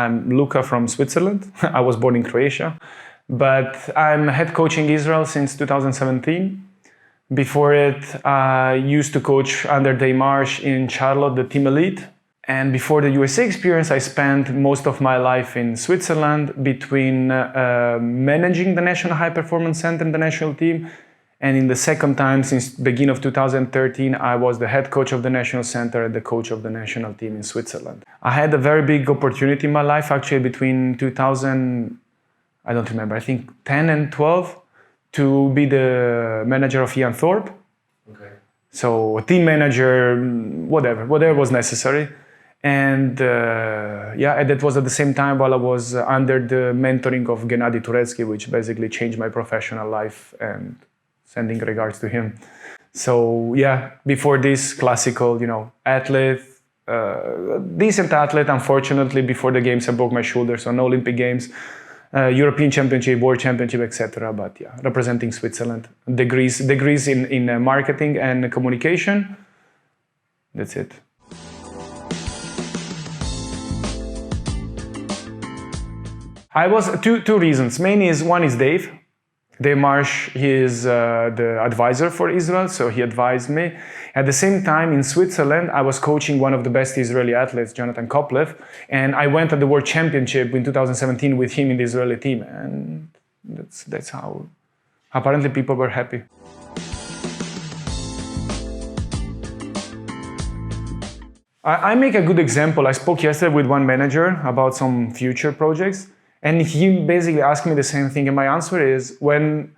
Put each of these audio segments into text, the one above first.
I'm Luka from Switzerland. I was born in Croatia, but I'm head coaching Israel since 2017. Before it, I used to coach under David Marsh in Charlotte, the team elite. And before the USA experience, I spent most of my life in Switzerland between managing the National High Performance Center and the national team. And in the second time, since the beginning of 2013, I was the head coach of the national center and the coach of the national team in Switzerland. I had a very big opportunity in my life, actually, between 2000, I don't remember, I think 10 and 12, to be the manager of Ian Thorpe. Okay. So a team manager, whatever was necessary. And that was at the same time while I was under the mentoring of Gennady Turecki, which basically changed my professional life, and sending regards to him. So before this, classical, athlete, decent athlete. Unfortunately, before the games, I broke my shoulder, so no Olympic Games, European Championship, World Championship, etc. But representing Switzerland. Degrees in marketing and communication. That's it. I was two reasons. One is Dave Marsh. He is the advisor for Israel, so he advised me. At the same time, in Switzerland, I was coaching one of the best Israeli athletes, Jonathan Koplev, and I went at the World Championship in 2017 with him in the Israeli team, and that's how apparently people were happy. I make a good example. I spoke yesterday with one manager about some future projects. And he basically asked me the same thing, and my answer is, when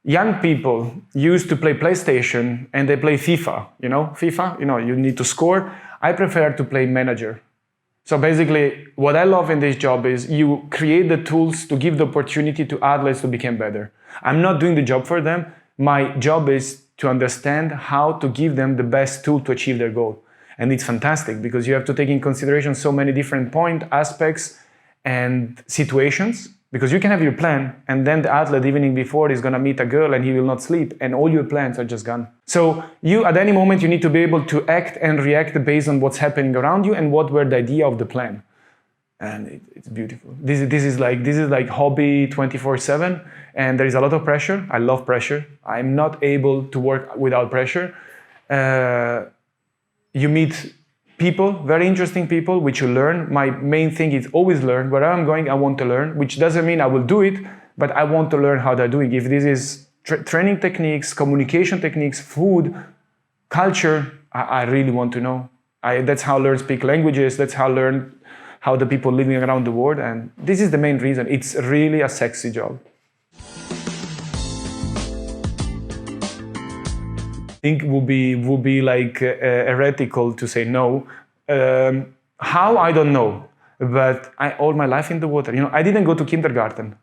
young people used to play PlayStation and they play FIFA, you need to score, I prefer to play manager. So basically, what I love in this job is you create the tools to give the opportunity to athletes to become better. I'm not doing the job for them. My job is to understand how to give them the best tool to achieve their goal. And it's fantastic because you have to take in consideration so many different aspects, and situations, because you can have your plan and then the athlete evening before is going to meet a girl and he will not sleep and all your plans are just gone. So you, at any moment, you need to be able to act and react based on what's happening around you and what were the idea of the plan. And it's beautiful. This is like hobby 24/7, and there is a lot of pressure. I love pressure. I'm not able to work without pressure. You meet people, very interesting people, which you learn. My main thing is always learn. Wherever I'm going, I want to learn, which doesn't mean I will do it, but I want to learn how they're doing. If this is training techniques, communication techniques, food, culture, I really want to know. That's how I learn speak languages. That's how I learn how the people living around the world. And this is the main reason. It's really a sexy job. I think would be like heretical to say no. How, I don't know, but all my life in the water. I didn't go to kindergarten,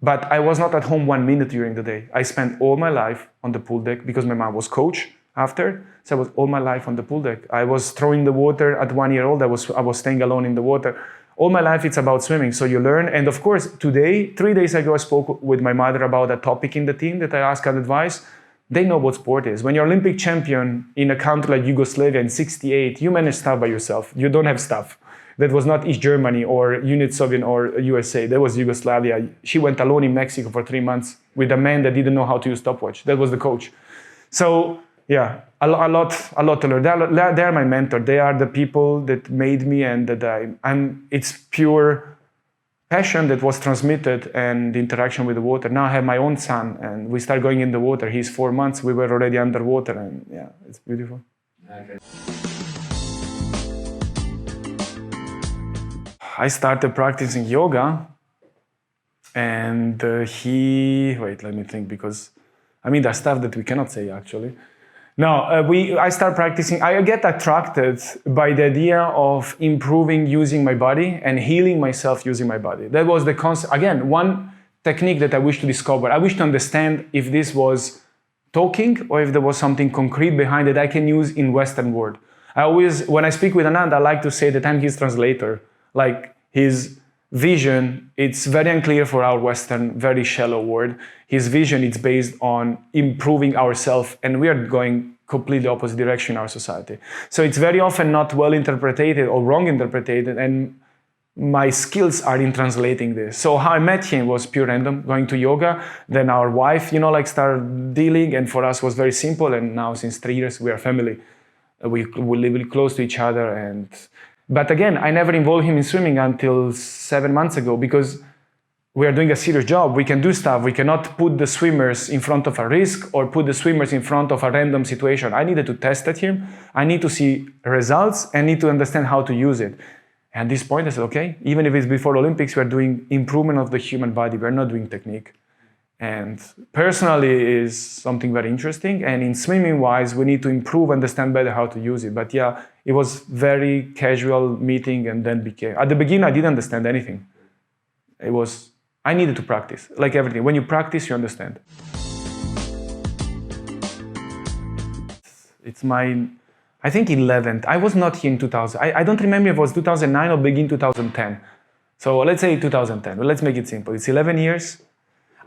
but I was not at home 1 minute during the day. I spent all my life on the pool deck because my mom was coach after, so I was all my life on the pool deck. I was throwing the water at 1 year old. I was staying alone in the water. All my life it's about swimming, so you learn. And of course, today, 3 days ago, I spoke with my mother about a topic in the team that I asked her advice. They know what sport is. When you're Olympic champion in a country like Yugoslavia in '68, you manage stuff by yourself. You don't have staff. That was not East Germany or Unit Soviet or USA. That was Yugoslavia. She went alone in Mexico for 3 months with a man that didn't know how to use stopwatch. That was the coach. So a lot to learn. They are my mentor. They are the people that made me, and that it's pure passion that was transmitted and the interaction with the water. Now I have my own son and we start going in the water. He's 4 months. We were already underwater, and it's beautiful. Okay. I started practicing yoga, and let me think, because there's stuff that we cannot say actually. No, I start practicing. I get attracted by the idea of improving using my body and healing myself using my body. That was the concept. Again, one technique that I wish to discover. I wish to understand if this was talking or if there was something concrete behind it I can use in Western world. When I speak with Anand, I like to say that I'm his translator. Like his vision, it's very unclear for our Western, very shallow world. His vision, it's based on improving ourselves, and we are going completely opposite direction in our society. So it's very often not well interpreted or wrong interpreted, and my skills are in translating this. So how I met him was pure random, going to yoga. Then our wife, started dealing, and for us was very simple. And now since 3 years, we are family. We live really close to each other. But again, I never involved him in swimming until 7 months ago, because we are doing a serious job. We can do stuff. We cannot put the swimmers in front of a risk or put the swimmers in front of a random situation. I needed to test at him. I need to see results and need to understand how to use it. At this point, I said, okay, even if it's before Olympics, we're doing improvement of the human body. We're not doing technique. And personally, it is something very interesting. And in swimming-wise, we need to improve, understand better how to use it. But yeah, it was very casual meeting, and then became... At the beginning, I didn't understand anything. I needed to practice, like everything. When you practice, you understand. It's my... I think 11th. I was not here in 2000. I don't remember if it was 2009 or begin 2010. So let's say 2010. Let's make it simple. It's 11 years.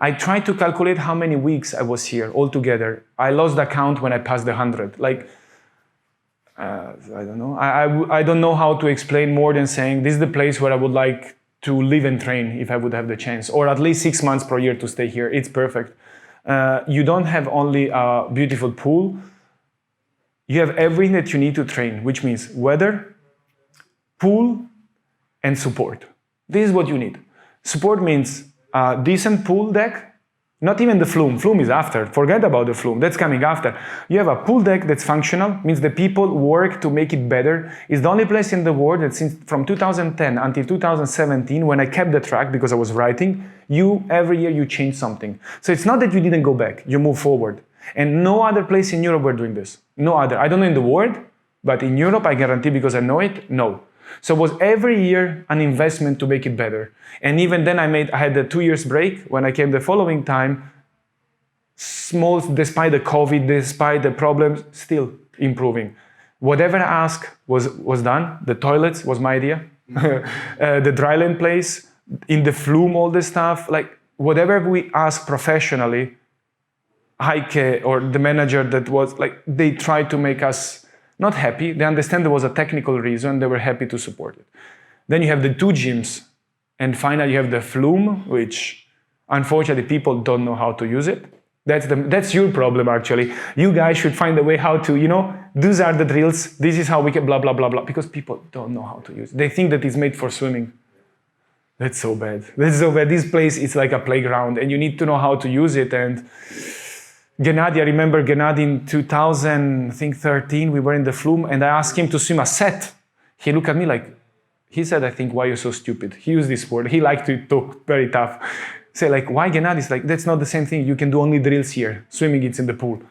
I tried to calculate how many weeks I was here altogether. I lost the count when I passed the 100. I don't know. I don't know how to explain more than saying this is the place where I would like to live and train if I would have the chance, or at least 6 months per year to stay here. It's perfect. You don't have only a beautiful pool. You have everything that you need to train, which means weather, pool, and support. This is what you need. Support means a decent pool deck, not even the flume. Flume is after. Forget about the flume. That's coming after. You have a pool deck that's functional, means the people work to make it better. It's the only place in the world that since from 2010 until 2017, when I kept the track because I was writing, every year you change something. So it's not that you didn't go back, you move forward. And no other place in Europe were doing this. No other. I don't know in the world, but in Europe, I guarantee because I know it, no. So it was every year an investment to make it better. And even then I had a 2 years break. When I came the following time, small, despite the COVID, despite the problems, still improving. Whatever I asked was done. The toilets was my idea. The dryland place, in the flume, all this stuff. Like whatever we asked professionally, Heike or the manager that was like, they tried to make us not happy. They understand there was a technical reason. They were happy to support it. Then you have the 2 gyms. And finally you have the flume, which unfortunately people don't know how to use it. That's your problem actually. You guys should find a way how to, these are the drills. This is how we can blah, blah, blah, blah. Because people don't know how to use it. They think that it's made for swimming. That's so bad. That's so bad. This place is like a playground and you need to know how to use it. And Gennady, I remember Gennady in 2013, we were in the flume and I asked him to swim a set. He looked at me like, he said, I think, why you're so stupid? He used this word. He liked to talk very tough. Say like, why Gennady? It's like, that's not the same thing. You can do only drills here. Swimming, it's in the pool.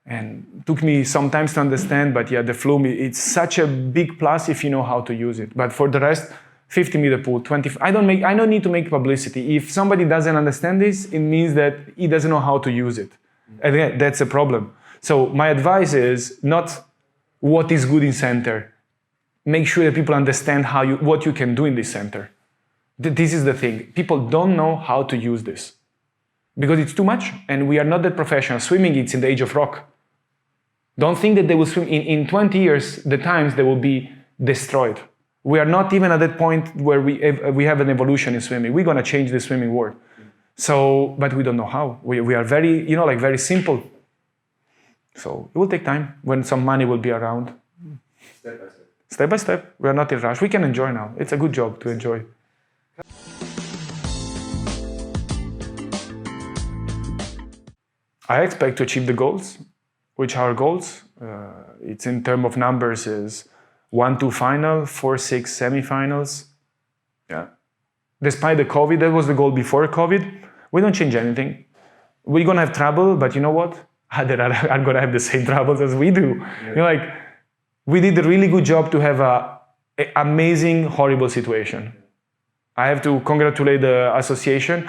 And it took me some time to understand, but yeah, the flume, it's such a big plus if you know how to use it. But for the rest, 50-meter pool, 20, I don't need to make publicity. If somebody doesn't understand this, it means that he doesn't know how to use it. And again, that's a problem. So my advice is not what is good in center. Make sure that people understand what you can do in this center. This is the thing. People don't know how to use this because it's too much and we are not that professional. Swimming, it's in the age of rock. Don't think that they will swim. In 20 years, the times they will be destroyed. We are not even at that point where we have an evolution in swimming. We're going to change the swimming world. So, but we don't know how. We are very, very simple. So it will take time when some money will be around. Step by step. Step by step. We are not in a rush. We can enjoy now. It's a good job to enjoy. I expect to achieve the goals. Which are goals? It's in terms of numbers is 1-2 final, 4-6 semifinals. Yeah. Despite the COVID, that was the goal before COVID. We don't change anything. We're gonna have trouble, but you know what? Others are gonna have the same troubles as we do. Yeah. We did a really good job to have an amazing, horrible situation. I have to congratulate the association.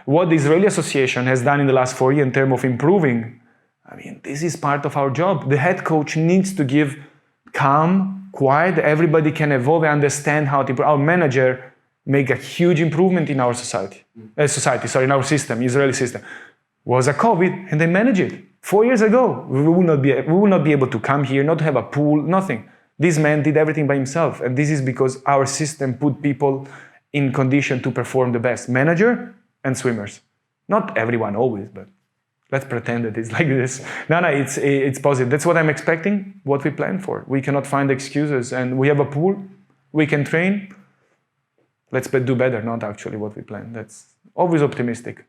What the Israeli association has done in the last 4 years in terms of improving, this is part of our job. The head coach needs to give calm, quiet, everybody can evolve and understand how to improve. Our manager make a huge improvement in our in our system, Israeli system. Was a COVID and they managed it. 4 years ago, we will not be able to come here, not have a pool, nothing. This man did everything by himself. And this is because our system put people in condition to perform the best. Manager and swimmers. Not everyone always, but let's pretend that it's like this. No, it's positive. That's what I'm expecting, what we plan for. We cannot find excuses. And we have a pool. We can train. Let's do better, not actually what we plan. That's always optimistic.